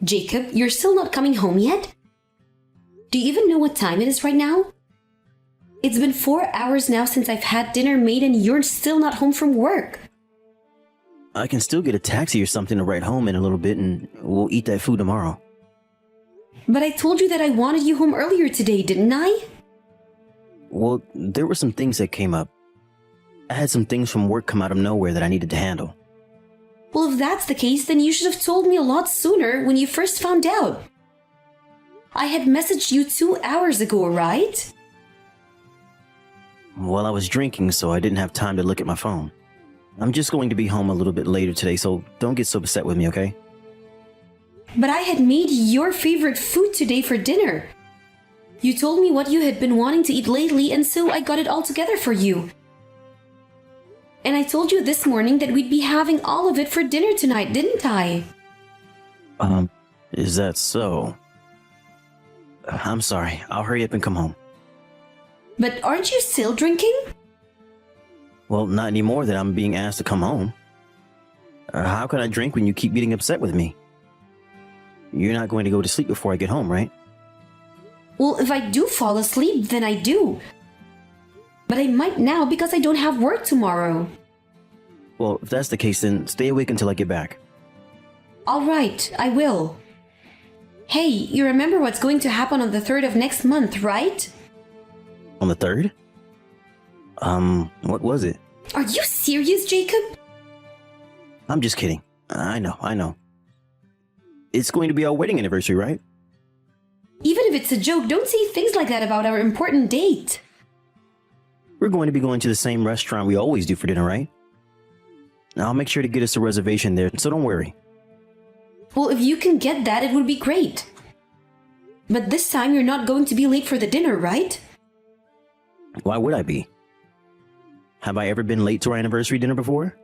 Jacob, you're still not coming home yet? Do you even know what time it is right now? It's been 4 hours now since I've had dinner made and you're still not home from work. I can still get a taxi or something to ride home in a little bit and we'll eat that food tomorrow. But I told you that I wanted you home earlier today, didn't I? Well, there were some things that came up. I had some things from work come out of nowhere that I needed to handle. Well, if that's the case, then you should have told me a lot sooner when you first found out. I had messaged you 2 hours ago, right? Well, I was drinking, so I didn't have time to look at my phone. I'm just going to be home a little bit later today, so don't get so upset with me, okay? But I had made your favorite food today for dinner. You told me what you had been wanting to eat lately, and so I got it all together for you. And I told you this morning that we'd be having all of it for dinner tonight, didn't I? Is that so? I'm sorry. I'll hurry up and come home. But aren't you still drinking? Well, not anymore that I'm being asked to come home. How can I drink when you keep getting upset with me? You're not going to go to sleep before I get home, right? Well, if I do fall asleep, then I do. But I might now because I don't have work tomorrow. Well, if that's the case, then stay awake until I get back. All right, I will. Hey, you remember what's going to happen on the 3rd of next month, right? On the 3rd? What was it? Are you serious, Jacob? I'm just kidding. I know. It's going to be our wedding anniversary, right? Even if it's a joke, don't say things like that about our important date. We're going to be going to the same restaurant we always do for dinner, right? I'll make sure to get us a reservation there, so don't worry. Well, if you can get that, it would be great. But this time you're not going to be late for the dinner, right? Why would I be? Have I ever been late to our anniversary dinner before?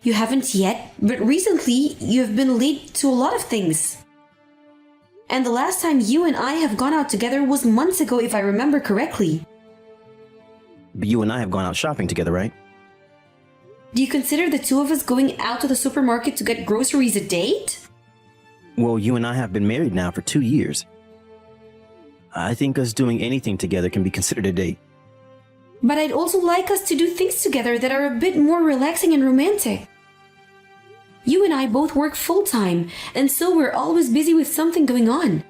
You haven't yet, but recently you have been late to a lot of things. And the last time you and I have gone out together was months ago, if I remember correctly. But you and I have gone out shopping together, right? Do you consider the two of us going out to the supermarket to get groceries a date? Well, you and I have been married now for 2 years. I think us doing anything together can be considered a date. But I'd also like us to do things together that are a bit more relaxing and romantic. You and I both work full-time, and so we're always busy with something going on.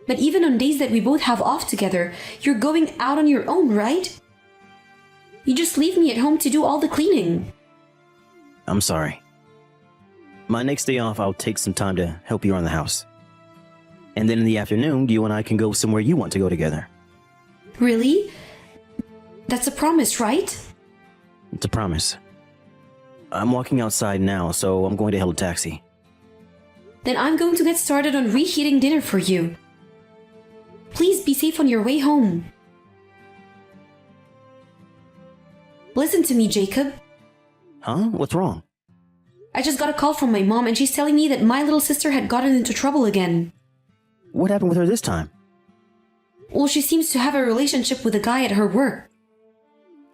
But even on days that we both have off together, you're going out on your own, right? You just leave me at home to do all the cleaning. I'm sorry. My next day off, I'll take some time to help you around the house. And then in the afternoon, you and I can go somewhere you want to go together. Really? That's a promise, right? It's a promise. I'm walking outside now, so I'm going to hail a taxi. Then I'm going to get started on reheating dinner for you. Please be safe on your way home. Listen to me, Jacob. Huh? What's wrong? I just got a call from my mom and she's telling me that my little sister had gotten into trouble again. What happened with her this time? Well, she seems to have a relationship with a guy at her work.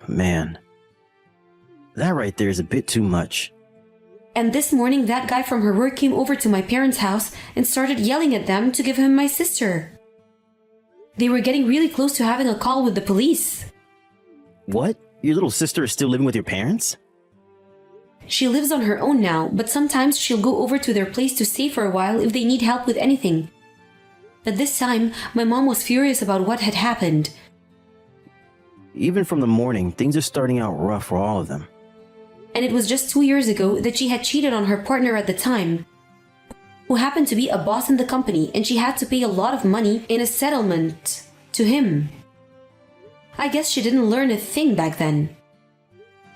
Man. That right there is a bit too much. And this morning, that guy from her work came over to my parents' house and started yelling at them to give him my sister. They were getting really close to having a call with the police. What? Your little sister is still living with your parents? She lives on her own now, but sometimes she'll go over to their place to stay for a while if they need help with anything. But this time, my mom was furious about what had happened. Even from the morning, things are starting out rough for all of them. And it was just 2 years ago that she had cheated on her partner at the time, who happened to be a boss in the company, and she had to pay a lot of money in a settlement to him. I guess she didn't learn a thing back then.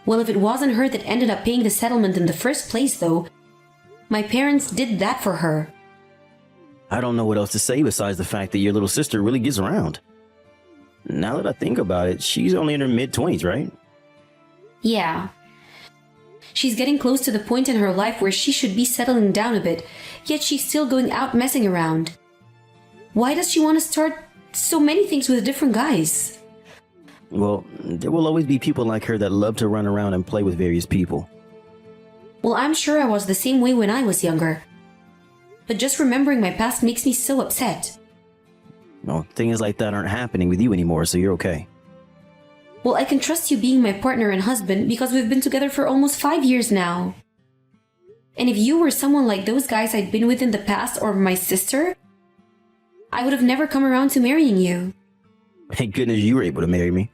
Well, if it wasn't her that ended up paying the settlement in the first place, though, my parents did that for her. I don't know what else to say besides the fact that your little sister really gets around. Now that I think about it, she's only in her mid-20s, right? Yeah. She's getting close to the point in her life where she should be settling down a bit, yet she's still going out messing around. Why does she want to start so many things with different guys? Well, there will always be people like her that love to run around and play with various people. Well, I'm sure I was the same way when I was younger. but just remembering my past makes me so upset. Well, things like that aren't happening with you anymore, so you're okay. Well, I can trust you being my partner and husband because we've been together for almost 5 years now. And if you were someone like those guys I'd been with in the past or my sister, I would have never come around to marrying you. Thank goodness you were able to marry me.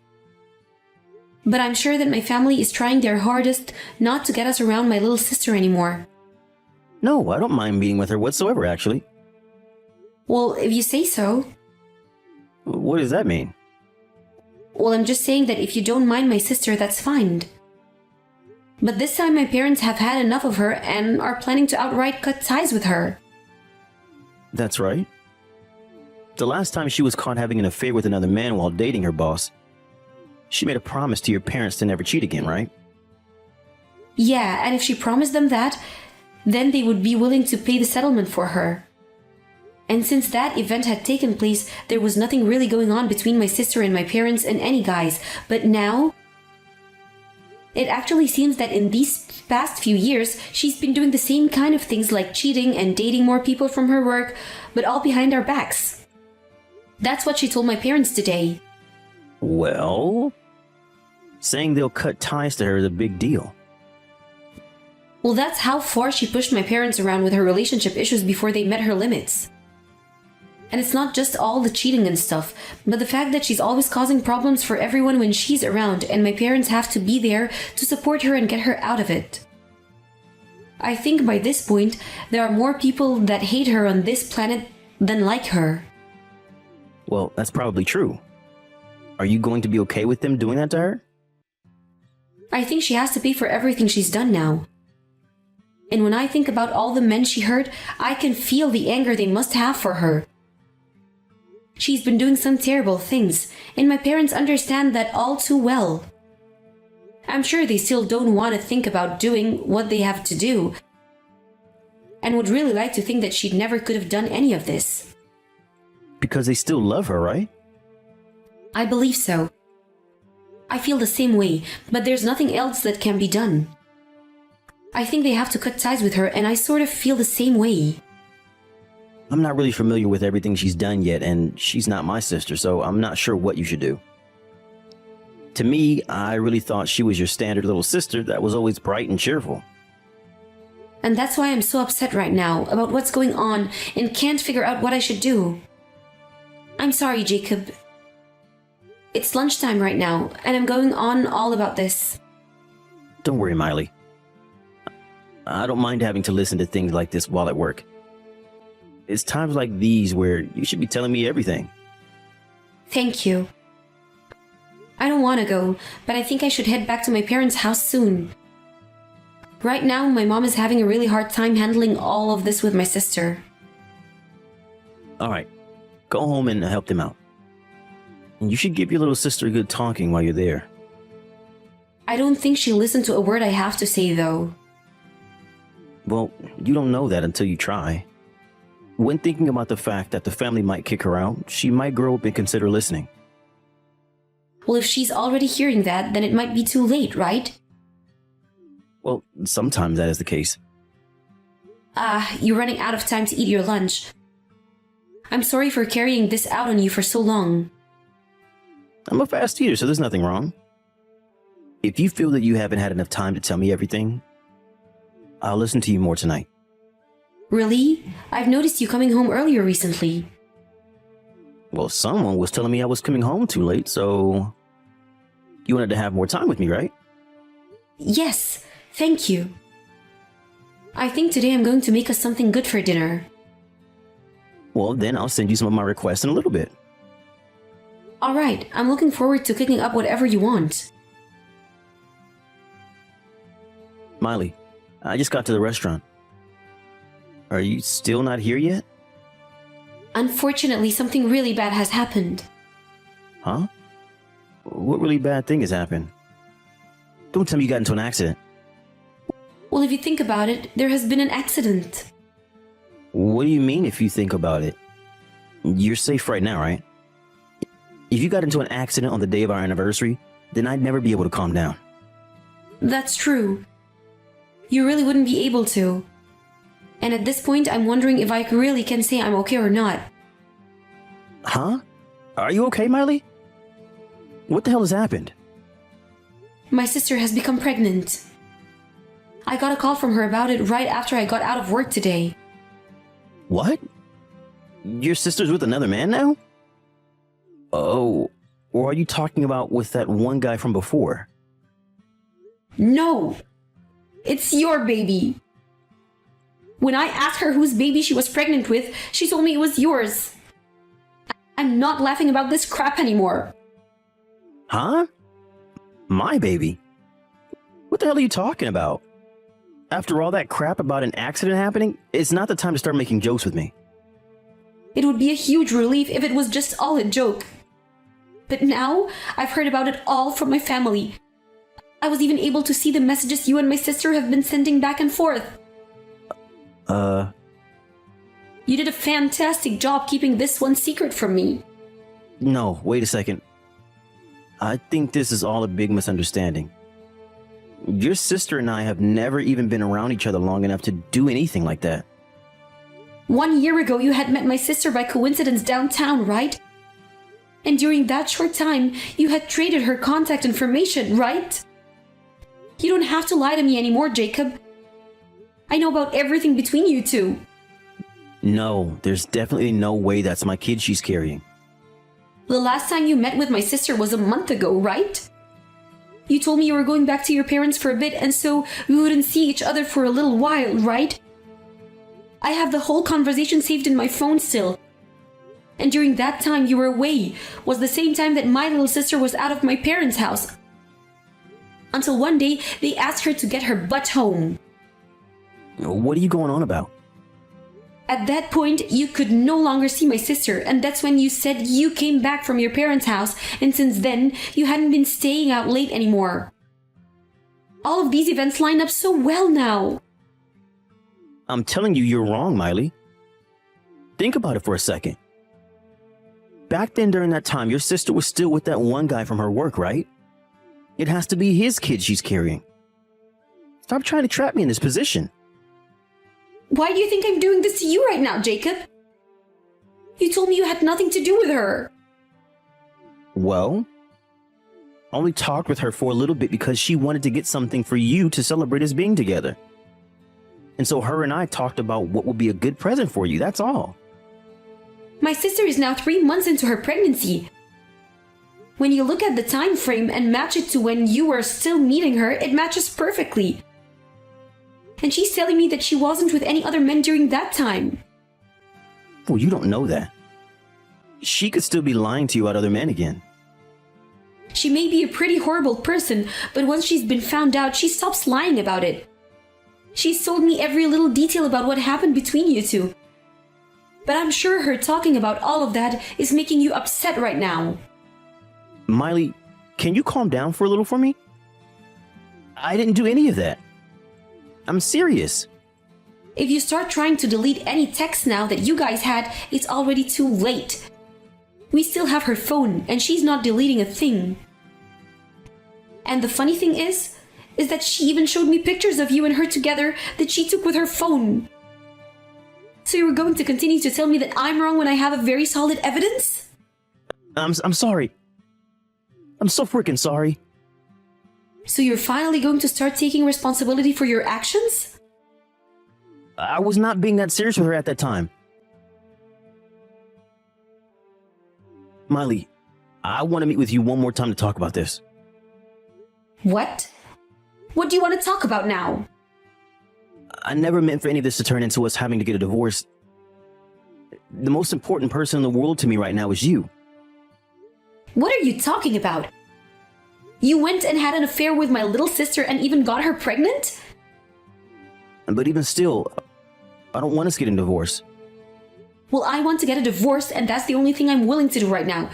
But I'm sure that my family is trying their hardest not to get us around my little sister anymore. No, I don't mind meeting with her whatsoever, actually. Well, if you say so. What does that mean? Well, I'm just saying that if you don't mind my sister, that's fine. But this time my parents have had enough of her and are planning to outright cut ties with her. That's right. The last time she was caught having an affair with another man while dating her boss, she made a promise to your parents to never cheat again, right? Yeah, and if she promised them that, then they would be willing to pay the settlement for her. And since that event had taken place, there was nothing really going on between my sister and my parents and any guys. But now, it actually seems that in these past few years, she's been doing the same kind of things like cheating and dating more people from her work, but all behind our backs. That's what she told my parents today. Well, saying they'll cut ties to her is a big deal. Well, that's how far she pushed my parents around with her relationship issues before they met her limits. And it's not just all the cheating and stuff, but the fact that she's always causing problems for everyone when she's around and my parents have to be there to support her and get her out of it. I think by this point, there are more people that hate her on this planet than like her. Well, that's probably true. Are you going to be okay with them doing that to her? I think she has to pay for everything she's done now. And when I think about all the men she hurt, I can feel the anger they must have for her. She's been doing some terrible things, and my parents understand that all too well. I'm sure they still don't want to think about doing what they have to do, and would really like to think that she never could have done any of this. Because they still love her, right? I believe so. I feel the same way, but there's nothing else that can be done. I think they have to cut ties with her, and I sort of feel the same way. I'm not really familiar with everything she's done yet, and she's not my sister, so I'm not sure what you should do. To me, I really thought she was your standard little sister that was always bright and cheerful. And that's why I'm so upset right now about what's going on and can't figure out what I should do. I'm sorry, Jacob. It's lunchtime right now, and I'm going on all about this. Don't worry, Miley. I don't mind having to listen to things like this while at work. It's times like these where you should be telling me everything. Thank you. I don't want to go, but I think I should head back to my parents' house soon. Right now, my mom is having a really hard time handling all of this with my sister. All right, go home and help them out. And you should give your little sister a good talking while you're there. I don't think she'll listen to a word I have to say, though. Well, you don't know that until you try. When thinking about the fact that the family might kick her out, she might grow up and consider listening. Well, if she's already hearing that, then it might be too late, right? Well, sometimes that is the case. You're running out of time to eat your lunch. I'm sorry for carrying this out on you for so long. I'm a fast eater, so there's nothing wrong. If you feel that you haven't had enough time to tell me everything, I'll listen to you more tonight. Really? I've noticed you coming home earlier recently. Well, someone was telling me I was coming home too late, so you wanted to have more time with me, right? Yes, thank you. I think today I'm going to make us something good for dinner. Well, then I'll send you some of my requests in a little bit. Alright, I'm looking forward to cooking up whatever you want. Miley, I just got to the restaurant. Are you still not here yet? Unfortunately, something really bad has happened. Huh? What really bad thing has happened? Don't tell me you got into an accident. Well, if you think about it, there has been an accident. What do you mean if you think about it? You're safe right now, right? If you got into an accident on the day of our anniversary, then I'd never be able to calm down. That's true. You really wouldn't be able to. And at this point, I'm wondering if I really can say I'm okay or not. Huh? Are you okay, Miley? What the hell has happened? My sister has become pregnant. I got a call from her about it right after I got out of work today. What? Your sister's with another man now? Oh, or are you talking about with that one guy from before? No! It's your baby! When I asked her whose baby she was pregnant with, she told me it was yours. I'm not laughing about this crap anymore. Huh? My baby? What the hell are you talking about? After all that crap about an accident happening, it's not the time to start making jokes with me. It would be a huge relief if it was just all a joke. But now, I've heard about it all from my family. I was even able to see the messages you and my sister have been sending back and forth. You did a fantastic job keeping this one secret from me. No, wait a second. I think this is all a big misunderstanding. Your sister and I have never even been around each other long enough to do anything like that. 1 year ago, you had met my sister by coincidence downtown, right? And during that short time, you had traded her contact information, right? You don't have to lie to me anymore, Jacob. I know about everything between you two. No, there's definitely no way that's my kid she's carrying. The last time you met with my sister was a month ago, right? You told me you were going back to your parents for a bit and so we wouldn't see each other for a little while, right? I have the whole conversation saved in my phone still. And during that time you were away was the same time that my little sister was out of my parents' house. Until one day they asked her to get her butt home. What are you going on about? At that point, you could no longer see my sister, and that's when you said you came back from your parents' house, and since then, you hadn't been staying out late anymore. All of these events line up so well now. I'm telling you, you're wrong, Miley. Think about it for a second. Back then, during that time, your sister was still with that one guy from her work, right? It has to be his kid she's carrying. Stop trying to trap me in this position. Why do you think I'm doing this to you right now, Jacob? You told me you had nothing to do with her. Well, I only talked with her for a little bit because she wanted to get something for you to celebrate us being together. And so her and I talked about what would be a good present for you, that's all. My sister is now 3 months into her pregnancy. When you look at the time frame and match it to when you were still meeting her, it matches perfectly. And she's telling me that she wasn't with any other men during that time. Well, you don't know that. She could still be lying to you about other men again. She may be a pretty horrible person, but once she's been found out, she stops lying about it. She's told me every little detail about what happened between you two. But I'm sure her talking about all of that is making you upset right now. Miley, can you calm down for a little for me? I didn't do any of that. I'm serious. If you start trying to delete any texts now that you guys had, it's already too late. We still have her phone, and she's not deleting a thing. And the funny thing is that she even showed me pictures of you and her together that she took with her phone. So you were going to continue to tell me that I'm wrong when I have a very solid evidence? I'm sorry. I'm so freaking sorry. So you're finally going to start taking responsibility for your actions? I was not being that serious with her at that time. Miley, I want to meet with you one more time to talk about this. What? What do you want to talk about now? I never meant for any of this to turn into us having to get a divorce. The most important person in the world to me right now is you. What are you talking about? You went and had an affair with my little sister and even got her pregnant? But even still, I don't want us getting a divorce. Well, I want to get a divorce, and that's the only thing I'm willing to do right now.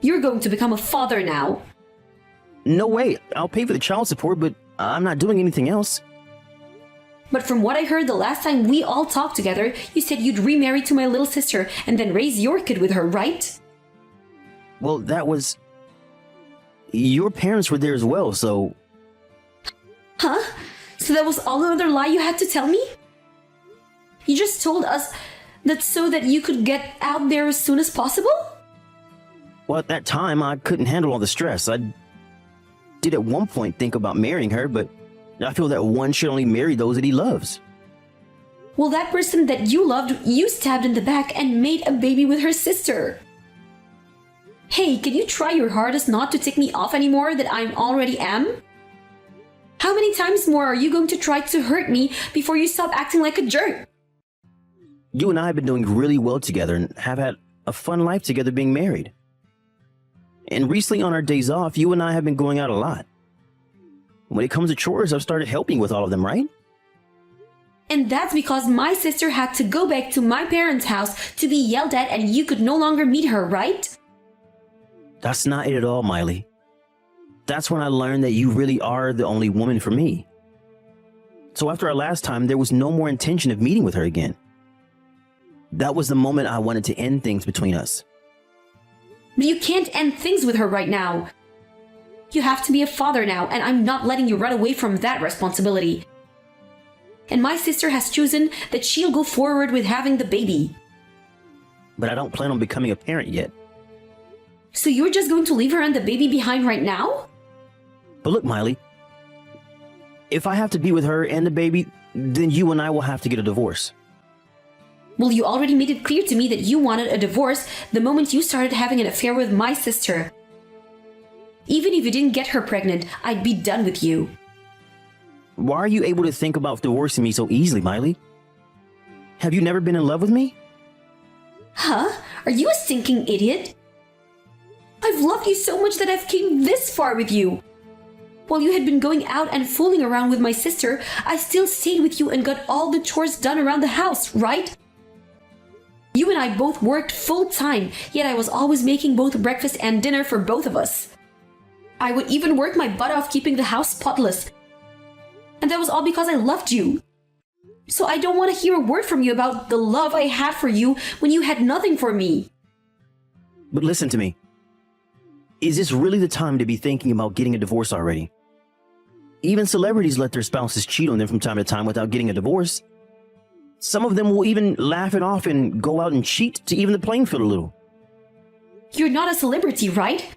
You're going to become a father now. No way. I'll pay for the child support, but I'm not doing anything else. But from what I heard the last time we all talked together, you said you'd remarry to my little sister and then raise your kid with her, right? Well, that was... Your parents were there as well, so... Huh? So that was all another lie you had to tell me? You just told us that so that you could get out there as soon as possible? Well, at that time, I couldn't handle all the stress. I did at one point think about marrying her, but I feel that one should only marry those that he loves. Well, that person that you loved, you stabbed in the back and made a baby with her sister. Hey, can you try your hardest not to tick me off anymore that I already am? How many times more are you going to try to hurt me before you stop acting like a jerk? You and I have been doing really well together and have had a fun life together being married. And recently on our days off, you and I have been going out a lot. When it comes to chores, I've started helping with all of them, right? And that's because my sister had to go back to my parents' house to be yelled at and you could no longer meet her, right? That's not it at all, Miley. That's when I learned that you really are the only woman for me. So after our last time, there was no more intention of meeting with her again. That was the moment I wanted to end things between us. But you can't end things with her right now. You have to be a father now, and I'm not letting you run away from that responsibility. And my sister has chosen that she'll go forward with having the baby. But I don't plan on becoming a parent yet. So you're just going to leave her and the baby behind right now? But look, Miley, if I have to be with her and the baby, then you and I will have to get a divorce. Well, you already made it clear to me that you wanted a divorce the moment you started having an affair with my sister. Even if you didn't get her pregnant, I'd be done with you. Why are you able to think about divorcing me so easily, Miley? Have you never been in love with me? Huh? Are you a stinking idiot? I've loved you so much that I've came this far with you. While you had been going out and fooling around with my sister, I still stayed with you and got all the chores done around the house, right? You and I both worked full time, yet I was always making both breakfast and dinner for both of us. I would even work my butt off keeping the house spotless. And that was all because I loved you. So I don't want to hear a word from you about the love I had for you when you had nothing for me. But listen to me. Is this really the time to be thinking about getting a divorce already? Even celebrities let their spouses cheat on them from time to time without getting a divorce. Some of them will even laugh it off and go out and cheat to even the playing field a little. You're not a celebrity, right?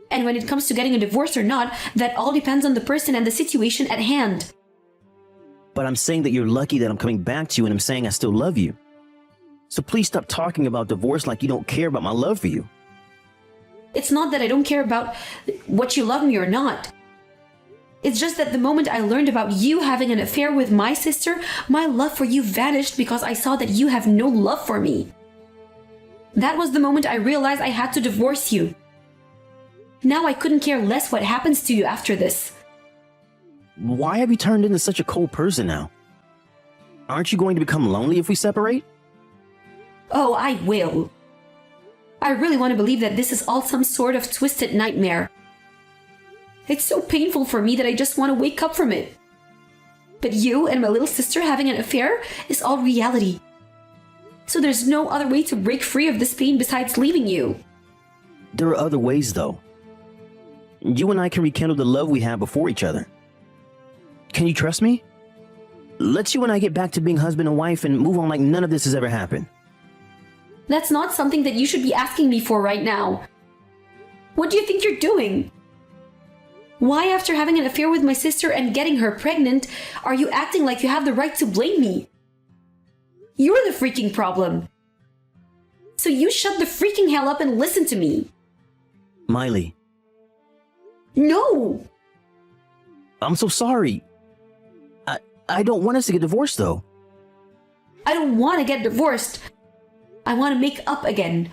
And when it comes to getting a divorce or not, that all depends on the person and the situation at hand. But I'm saying that you're lucky that I'm coming back to you, and I'm saying I still love you. So please stop talking about divorce like you don't care about my love for you. It's not that I don't care about what you love me or not. It's just that the moment I learned about you having an affair with my sister, my love for you vanished because I saw that you have no love for me. That was the moment I realized I had to divorce you. Now I couldn't care less what happens to you after this. Why have you turned into such a cold person now? Aren't you going to become lonely if we separate? Oh, I will. I really want to believe that this is all some sort of twisted nightmare. It's so painful for me that I just want to wake up from it. But you and my little sister having an affair is all reality. So there's no other way to break free of this pain besides leaving you. There are other ways, though. You and I can rekindle the love we had before each other. Can you trust me? Let's you and I get back to being husband and wife and move on like none of this has ever happened. That's not something that you should be asking me for right now. What do you think you're doing? Why, after having an affair with my sister and getting her pregnant, are you acting like you have the right to blame me? You're the freaking problem. So you shut the freaking hell up and listen to me. Miley. No! I'm so sorry. I don't want us to get divorced, though. I don't want to get divorced. I want to make up again.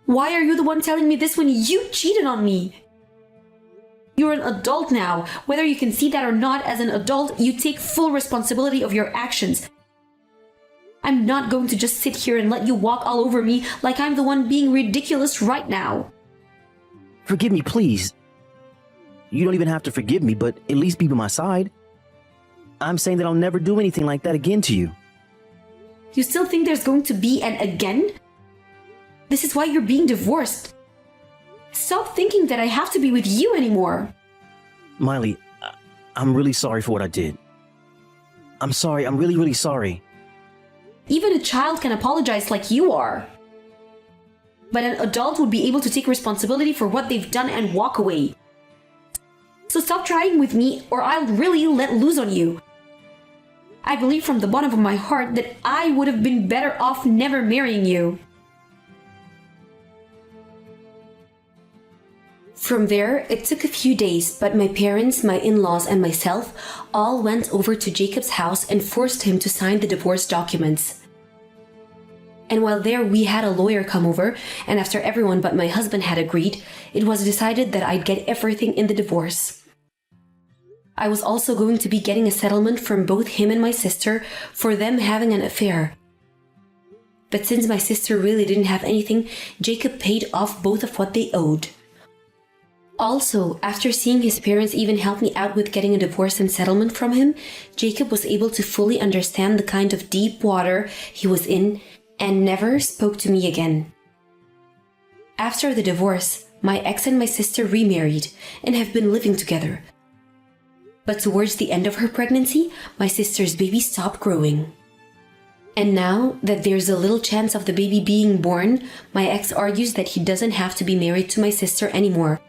Why are you the one telling me this when you cheated on me? You're an adult now. Whether you can see that or not, as an adult, you take full responsibility of your actions. I'm not going to just sit here and let you walk all over me like I'm the one being ridiculous right now. Forgive me, please. You don't even have to forgive me, but at least be by my side. I'm saying that I'll never do anything like that again to you. You still think there's going to be an again? This is why you're being divorced. Stop thinking that I have to be with you anymore. Miley, I'm really sorry for what I did. I'm sorry. I'm really, really sorry. Even a child can apologize like you are. But an adult would be able to take responsibility for what they've done and walk away. So stop trying with me or I'll really let loose on you. I believe from the bottom of my heart that I would have been better off never marrying you. From there, it took a few days, but my parents, my in-laws, and myself all went over to Jacob's house and forced him to sign the divorce documents. And while there, we had a lawyer come over, and after everyone but my husband had agreed, it was decided that I'd get everything in the divorce. I was also going to be getting a settlement from both him and my sister for them having an affair. But since my sister really didn't have anything, Jacob paid off both of what they owed. Also, after seeing his parents even help me out with getting a divorce and settlement from him, Jacob was able to fully understand the kind of deep water he was in and never spoke to me again. After the divorce, my ex and my sister remarried and have been living together. But towards the end of her pregnancy, my sister's baby stopped growing. And now that there's a little chance of the baby being born, my ex argues that he doesn't have to be married to my sister anymore.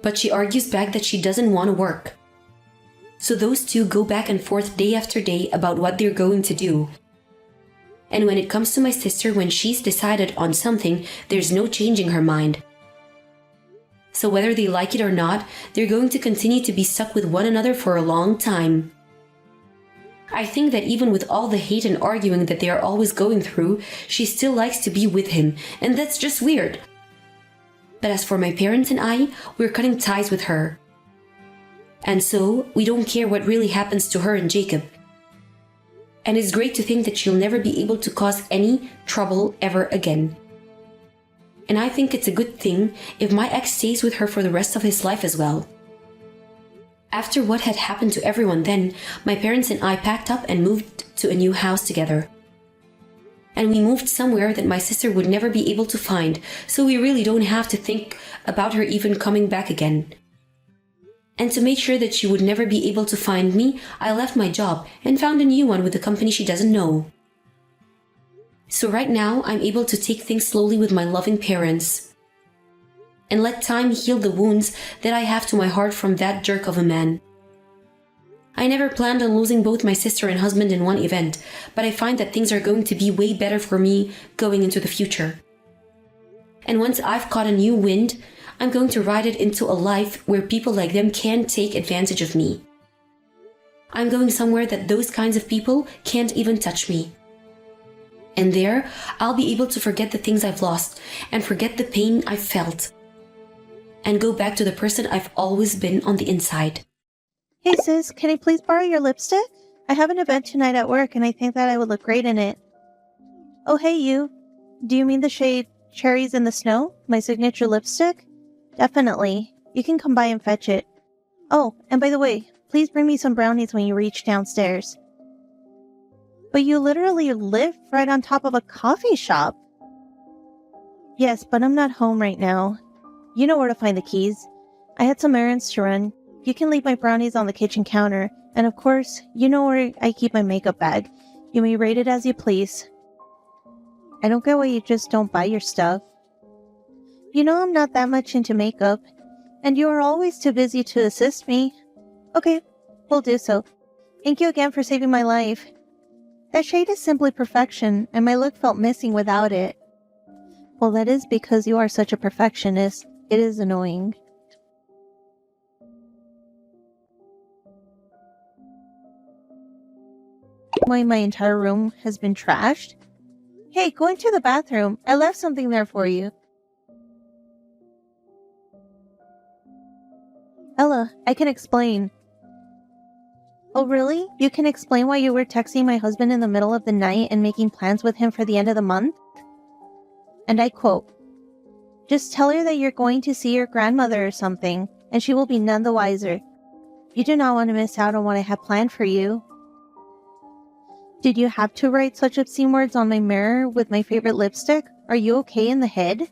But she argues back that she doesn't want to work. So those two go back and forth day after day about what they're going to do. And when it comes to my sister, when she's decided on something, there's no changing her mind. So whether they like it or not, they're going to continue to be stuck with one another for a long time. I think that even with all the hate and arguing that they are always going through, she still likes to be with him, and that's just weird. But as for my parents and I, we're cutting ties with her. And so, we don't care what really happens to her and Jacob. And it's great to think that she'll never be able to cause any trouble ever again. And I think it's a good thing if my ex stays with her for the rest of his life as well. After what had happened to everyone then, my parents and I packed up and moved to a new house together. And we moved somewhere that my sister would never be able to find, so we really don't have to think about her even coming back again. And to make sure that she would never be able to find me, I left my job and found a new one with a company she doesn't know. So right now, I'm able to take things slowly with my loving parents and let time heal the wounds that I have to my heart from that jerk of a man. I never planned on losing both my sister and husband in one event, but I find that things are going to be way better for me going into the future. And once I've caught a new wind, I'm going to ride it into a life where people like them can't take advantage of me. I'm going somewhere that those kinds of people can't even touch me. And there, I'll be able to forget the things I've lost and forget the pain I've felt and go back to the person I've always been on the inside. Hey sis, can I please borrow your lipstick? I have an event tonight at work and I think that I would look great in it. Oh hey you, do you mean the shade Cherries in the Snow? My signature lipstick? Definitely. You can come by and fetch it. Oh, and by the way, please bring me some brownies when you reach downstairs. But you literally live right on top of a coffee shop. Yes, but I'm not home right now. You know where to find the keys. I had some errands to run. You can leave my brownies on the kitchen counter. And of course, you know where I keep my makeup bag. You may rate it as you please. I don't get why you just don't buy your stuff. You know I'm not that much into makeup. And you are always too busy to assist me. Okay, we'll do so. Thank you again for saving my life. That shade is simply perfection, and my look felt missing without it. Well, that is because you are such a perfectionist. It is annoying. Why my entire room has been trashed? Hey, go into the bathroom. I left something there for you. Ella, I can explain. Oh, really? You can explain why you were texting my husband in the middle of the night and making plans with him for the end of the month? And I quote, "Just tell her that you're going to see your grandmother or something, and she will be none the wiser. You do not want to miss out on what I have planned for you." Did you have to write such obscene words on my mirror with my favorite lipstick? Are you okay in the head?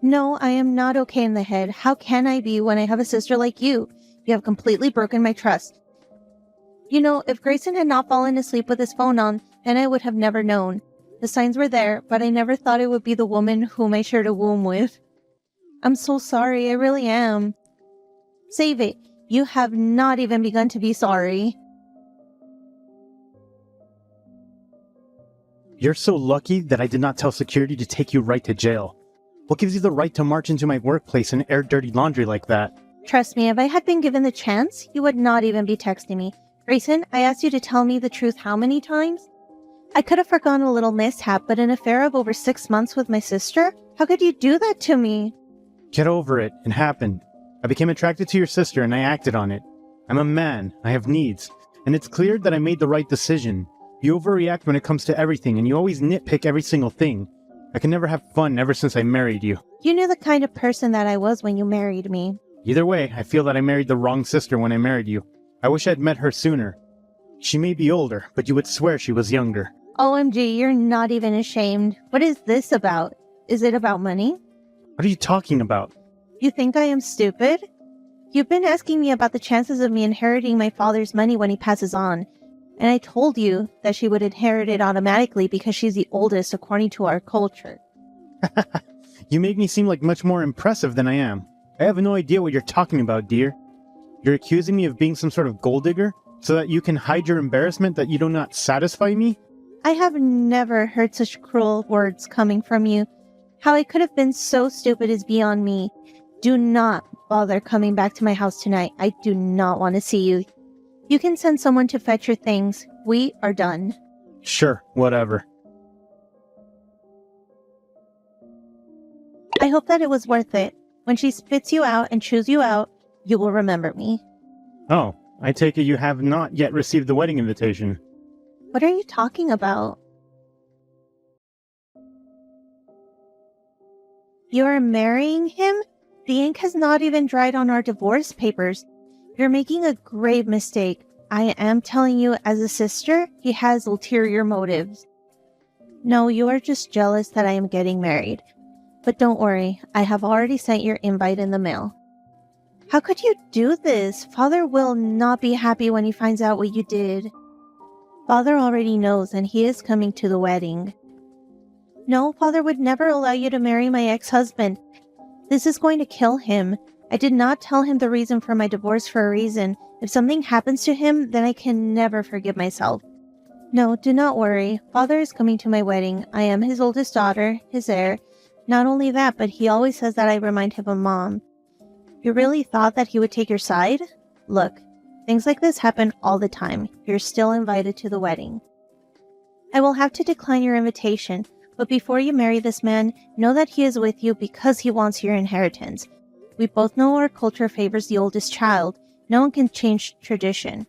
No, I am not okay in the head. How can I be when I have a sister like you? You have completely broken my trust. You know, if Grayson had not fallen asleep with his phone on, then I would have never known. The signs were there, but I never thought it would be the woman whom I shared a womb with. I'm so sorry, I really am. Save it. You have not even begun to be sorry. You're so lucky that I did not tell security to take you right to jail. What gives you the right to march into my workplace and air dirty laundry like that? Trust me, if I had been given the chance, you would not even be texting me. Grayson, I asked you to tell me the truth how many times? I could have forgone a little mishap, but an affair of over 6 months with my sister? How could you do that to me? Get over it. It happened. I became attracted to your sister and I acted on it. I'm a man. I have needs. And it's clear that I made the right decision. You overreact when it comes to everything and you always nitpick every single thing. I can never have fun ever since I married you. You knew the kind of person that I was when you married me. Either way, I feel that I married the wrong sister when I married you. I wish I'd met her sooner. She may be older, but you would swear she was younger. OMG, you're not even ashamed. What is this about? Is it about money? What are you talking about? You think I am stupid? You've been asking me about the chances of me inheriting my father's money when he passes on. And I told you that she would inherit it automatically because she's the oldest according to our culture. You make me seem like much more impressive than I am. I have no idea what you're talking about, dear. You're accusing me of being some sort of gold digger so that you can hide your embarrassment that you do not satisfy me? I have never heard such cruel words coming from you. How I could have been so stupid is beyond me. Do not bother coming back to my house tonight. I do not want to see you. You can send someone to fetch your things. We are done. Sure, whatever. I hope that it was worth it. When she spits you out and chews you out, you will remember me. Oh, I take it you have not yet received the wedding invitation. What are you talking about? You are marrying him? The ink has not even dried on our divorce papers. You're making a grave mistake. I am telling you as a sister, he has ulterior motives. No, you are just jealous that I am getting married. But don't worry, I have already sent your invite in the mail. How could you do this? Father will not be happy when he finds out what you did. Father already knows and he is coming to the wedding. No, Father would never allow you to marry my ex-husband. This is going to kill him. I did not tell him the reason for my divorce for a reason. If something happens to him, then I can never forgive myself. No, do not worry. Father is coming to my wedding. I am his oldest daughter, his heir. Not only that, but he always says that I remind him of Mom. You really thought that he would take your side? Look, things like this happen all the time. You're still invited to the wedding. I will have to decline your invitation, but before you marry this man, know that he is with you because he wants your inheritance. We both know our culture favors the oldest child. No one can change tradition.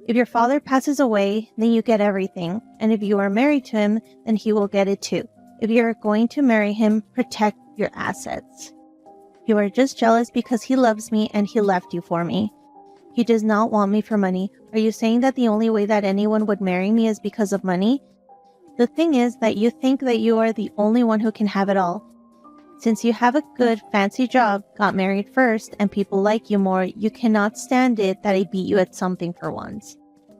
If your father passes away, then you get everything, and if you are married to him, then he will get it too. If you are going to marry him, protect your assets. You are just jealous because he loves me and he left you for me. He does not want me for money. Are you saying that the only way that anyone would marry me is because of money? The thing is that you think that you are the only one who can have it all. Since you have a good, fancy job, got married first, and people like you more, you cannot stand it that I beat you at something for once.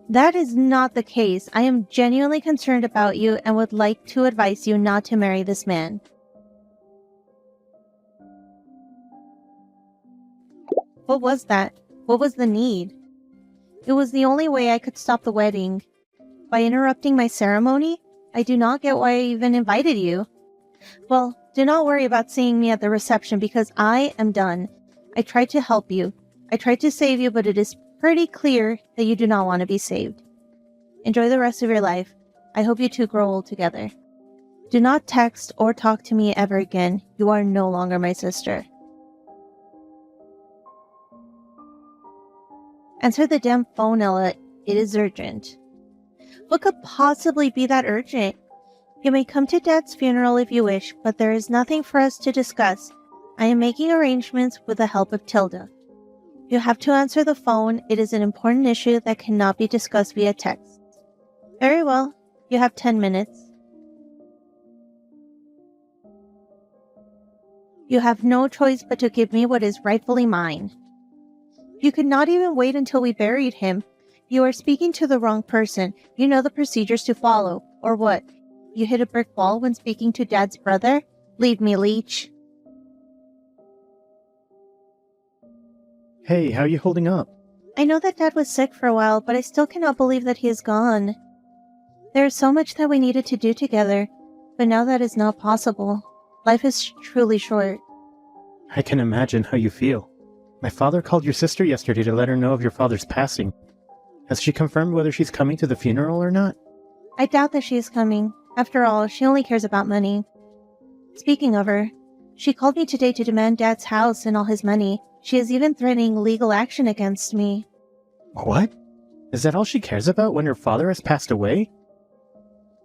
That is not the case. I am genuinely concerned about you and would like to advise you not to marry this man. What was that? What was the need? It was the only way I could stop the wedding. By interrupting my ceremony? I do not get why I even invited you. Well, do not worry about seeing me at the reception because I am done. I tried to help you. I tried to save you, but it is pretty clear that you do not want to be saved. Enjoy the rest of your life. I hope you two grow old together. Do not text or talk to me ever again. You are no longer my sister. Answer the damn phone, Ella. It is urgent. What could possibly be that urgent? You may come to Dad's funeral if you wish, but there is nothing for us to discuss. I am making arrangements with the help of Tilda. You have to answer the phone. It is an important issue that cannot be discussed via text. Very well. You have 10 minutes. You have no choice but to give me what is rightfully mine. You could not even wait until we buried him. You are speaking to the wrong person. You know the procedures to follow. Or what? You hit a brick wall when speaking to Dad's brother? Leave me, leech. Hey, how are you holding up? I know that Dad was sick for a while, but I still cannot believe that he is gone. There is so much that we needed to do together, but now that is not possible. Life is truly short. I can imagine how you feel. My father called your sister yesterday to let her know of your father's passing. Has she confirmed whether she's coming to the funeral or not? I doubt that she is coming. After all, she only cares about money. Speaking of her, she called me today to demand Dad's house and all his money. She is even threatening legal action against me. What? Is that all she cares about when her father has passed away?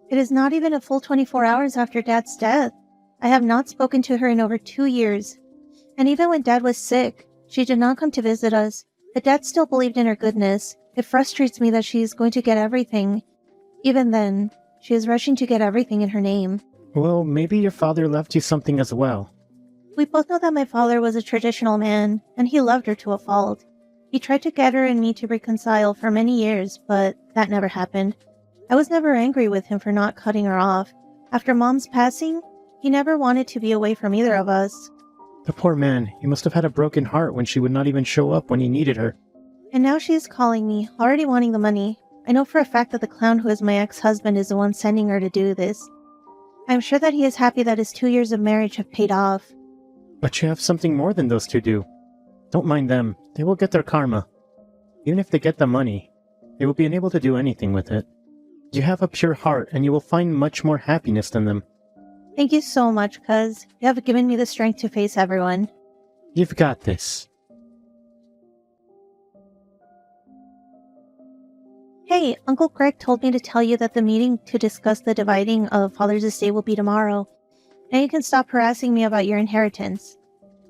It is not even a full 24 hours after Dad's death. I have not spoken to her in over 2 years. And even when Dad was sick, she did not come to visit us. But Dad still believed in her goodness. It frustrates me that she is going to get everything. Even then, she is rushing to get everything in her name. Well, maybe your father left you something as well. We both know that my father was a traditional man, and he loved her to a fault. He tried to get her and me to reconcile for many years, but that never happened. I was never angry with him for not cutting her off. After Mom's passing, he never wanted to be away from either of us. The poor man, he must have had a broken heart when she would not even show up when he needed her. And now she is calling me, already wanting the money. I know for a fact that the clown who is my ex-husband is the one sending her to do this. I'm sure that he is happy that his 2 years of marriage have paid off. But you have something more than those two do. Don't mind them. They will get their karma. Even if they get the money, they will be unable to do anything with it. You have a pure heart, and you will find much more happiness than them. Thank you so much, cuz you have given me the strength to face everyone. You've got this. Hey, Uncle Greg told me to tell you that the meeting to discuss the dividing of Father's estate will be tomorrow. Now you can stop harassing me about your inheritance.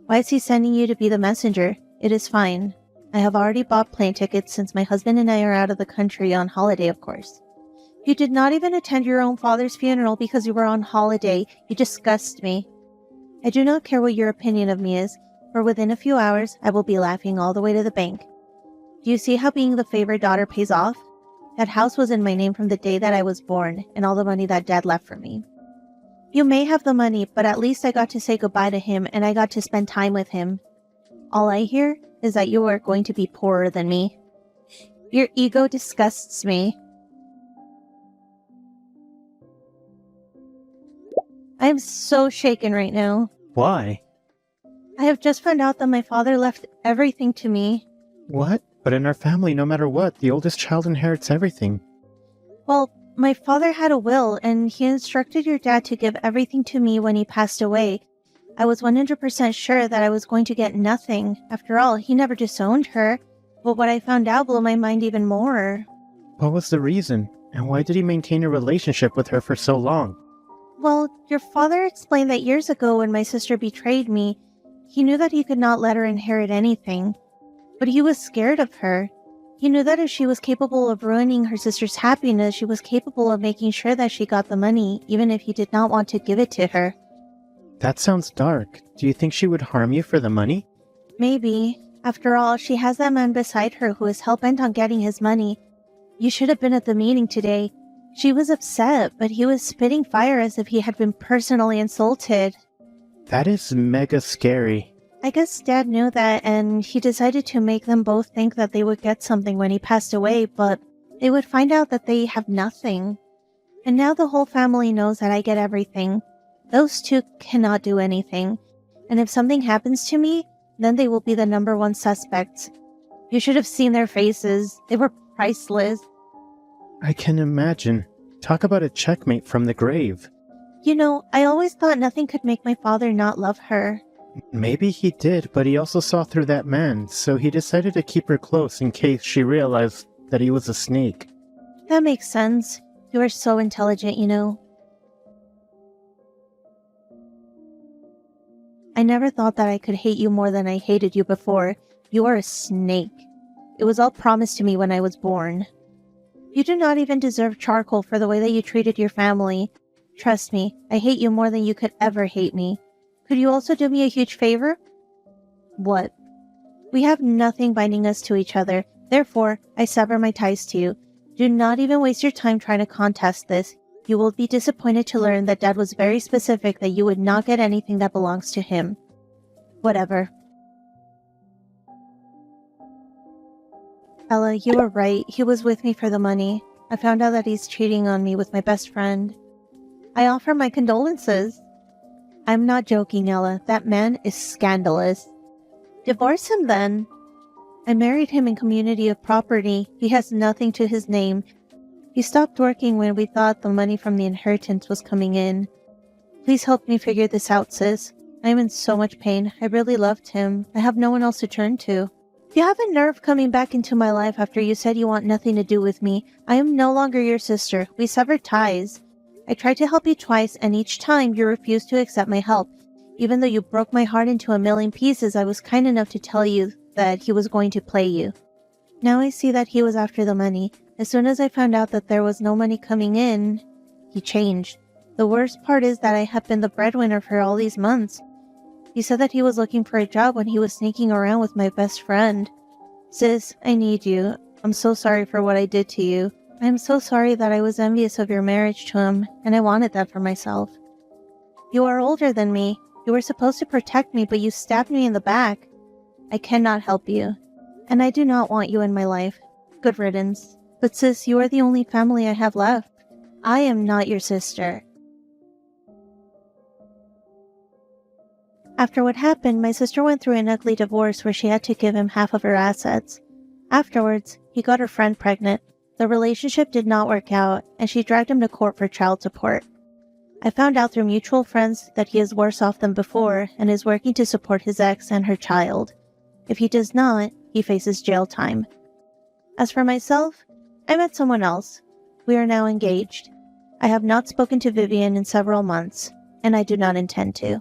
Why is he sending you to be the messenger? It is fine. I have already bought plane tickets since my husband and I are out of the country on holiday, of course. You did not even attend your own father's funeral because you were on holiday. You disgust me. I do not care what your opinion of me is, for within a few hours I will be laughing all the way to the bank. Do you see how being the favorite daughter pays off? That house was in my name from the day that I was born, and all the money that Dad left for me. You may have the money, but at least I got to say goodbye to him and I got to spend time with him. All I hear is that you are going to be poorer than me. Your ego disgusts me. I am so shaken right now. Why? I have just found out that my father left everything to me. What? But in our family, no matter what, the oldest child inherits everything. Well, my father had a will, and he instructed your dad to give everything to me when he passed away. I was 100% sure that I was going to get nothing. After all, he never disowned her. But what I found out blew my mind even more. What was the reason? And why did he maintain a relationship with her for so long? Well, your father explained that years ago when my sister betrayed me, he knew that he could not let her inherit anything. But he was scared of her. He knew that if she was capable of ruining her sister's happiness, she was capable of making sure that she got the money, even if he did not want to give it to her. That sounds dark. Do you think she would harm you for the money? Maybe. After all, she has that man beside her who is hell-bent on getting his money. You should have been at the meeting today. She was upset, but he was spitting fire as if he had been personally insulted. That is mega scary. I guess Dad knew that, and he decided to make them both think that they would get something when he passed away, but they would find out that they have nothing. And now the whole family knows that I get everything. Those two cannot do anything. And if something happens to me, then they will be the #1 suspects. You should have seen their faces. They were priceless. I can imagine. Talk about a checkmate from the grave. You know, I always thought nothing could make my father not love her. Maybe he did, but he also saw through that man, so he decided to keep her close in case she realized that he was a snake. That makes sense. You are so intelligent, you know. I never thought that I could hate you more than I hated you before. You are a snake. It was all promised to me when I was born. You do not even deserve charcoal for the way that you treated your family. Trust me, I hate you more than you could ever hate me. Could you also do me a huge favor? What? We have nothing binding us to each other. Therefore, I sever my ties to you. Do not even waste your time trying to contest this. You will be disappointed to learn that Dad was very specific that you would not get anything that belongs to him. Whatever. Ella, you were right. He was with me for the money. I found out that he's cheating on me with my best friend. I offer my condolences. I'm not joking, Ella. That man is scandalous. Divorce him then. I married him in community of property. He has nothing to his name. He stopped working when we thought the money from the inheritance was coming in. Please help me figure this out, sis. I am in so much pain. I really loved him. I have no one else to turn to. You have a nerve coming back into my life after you said you want nothing to do with me. I am no longer your sister. We severed ties. I tried to help you twice, and each time you refused to accept my help. Even though you broke my heart into a million pieces, I was kind enough to tell you that he was going to play you. Now I see that he was after the money. As soon as I found out that there was no money coming in, he changed. The worst part is that I have been the breadwinner for all these months. He said that he was looking for a job when he was sneaking around with my best friend. Sis, I need you. I'm so sorry for what I did to you. I'm so sorry that I was envious of your marriage to him, and I wanted that for myself. You are older than me. You were supposed to protect me, but you stabbed me in the back. I cannot help you, and I do not want you in my life. Good riddance. But sis, you are the only family I have left. I am not your sister. After what happened, my sister went through an ugly divorce where she had to give him half of her assets. Afterwards, he got her friend pregnant. The relationship did not work out, and she dragged him to court for child support. I found out through mutual friends that he is worse off than before and is working to support his ex and her child. If he does not, he faces jail time. As for myself, I met someone else. We are now engaged. I have not spoken to Vivian in several months, and I do not intend to.